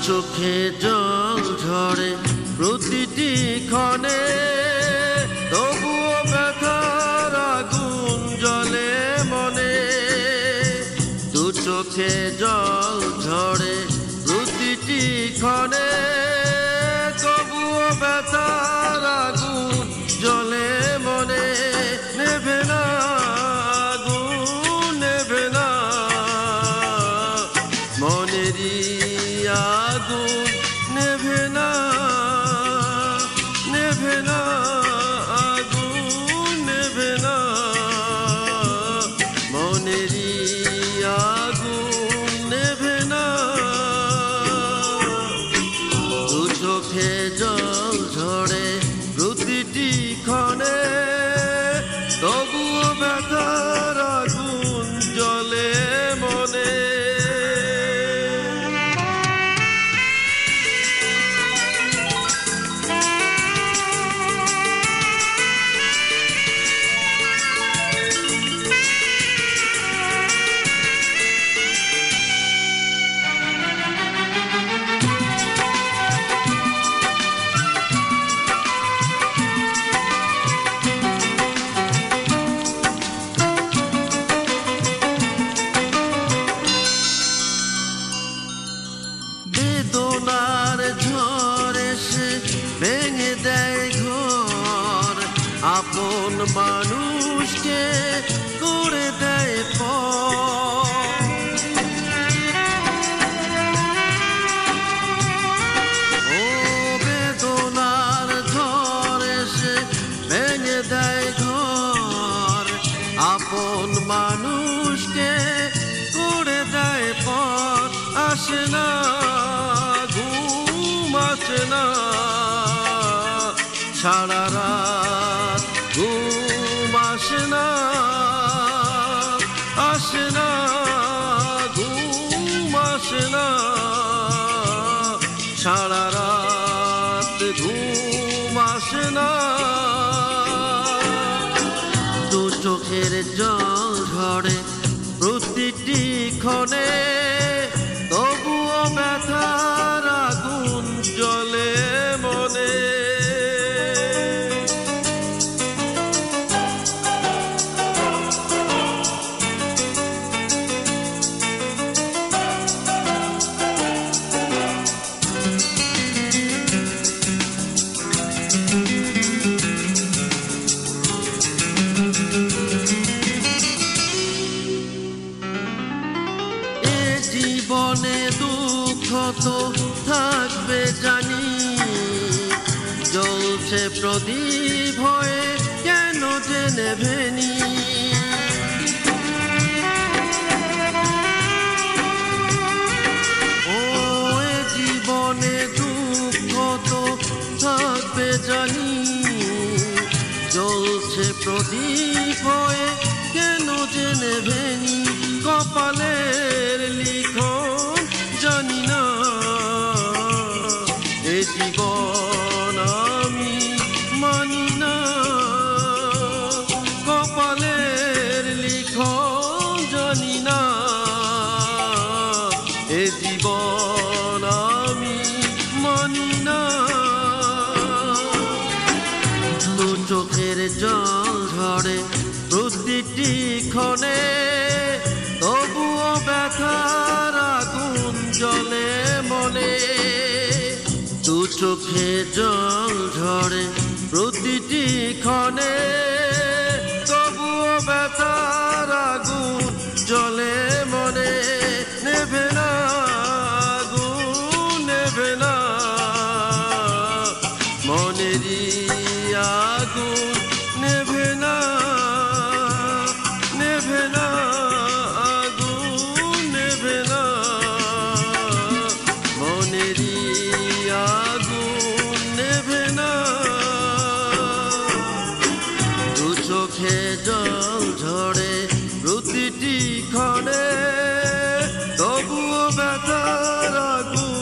চোখে জল ঝরে প্রতিটি ক্ষণে, তবুও ব্যথার আগুন জ্বলে মনে। দু চোখে জল ঝরে প্রতিটি ক্ষণে, তবুও ব্যথার আগুন জ্বলে মনে। নেভে না আগুন, নেভে না মনেরই আগুন, নেভে না, নেভে না আগুন, নেভে না মনেরই আগুন, নেভে না। দু চোখে জল ঝরে প্রতিটি ক্ষণে, তবুও ব্যথার আগুন জ্বলে মনে। বেদনার ঝড় এসে ভেঙে দেয় ঘর, আপন মানুষকে করে দেয় পর। ও বেদনার ঝড় এসে ভেঙে দেয় ঘর, আপন মানুষকে করে দেয় পর। আসে না ঘুম, আসে না সারা রাত, ঘুম আসে না, আসে না ঘুম, আসে না সারা রাত, ঘুম আসে না। দু চোখের জল ঝরে প্রতিটি ক্ষণে, তবুও ব্যথার আগুন জ্বলে মনে। জীবনে দুঃখ তো থাকবে জানি, জ্বলছে প্রদীপ হয়ে কেন যে নেভেনি। ও জীবনে দুঃখ তো থাকবে জানি, জ্বলছে প্রদীপ হয়ে কেন যে নেভেনি। কপালের লিখন জানি না, এ জীবন আমি মানি না। কপালের লিখন জানি না, এ জীবন আমি মানি না। দু চোখের জল ঝরে প্রতিটি ক্ষণে, তবুও ব্যথার আগুন জ্বলে মনে। দু চোখে জল ঝরে প্রতিটি ক্ষণে, তবুও ব্যথার আগুন জ্বলে মনে। নেভে না আগুন, নেভে না মনেরই আগুন, নেভে না, নেভে না আগুন, নেভে না মনেরই চোখে জল ঝরে প্রতিটি ক্ষণে, তবুও ব্যথার আগুন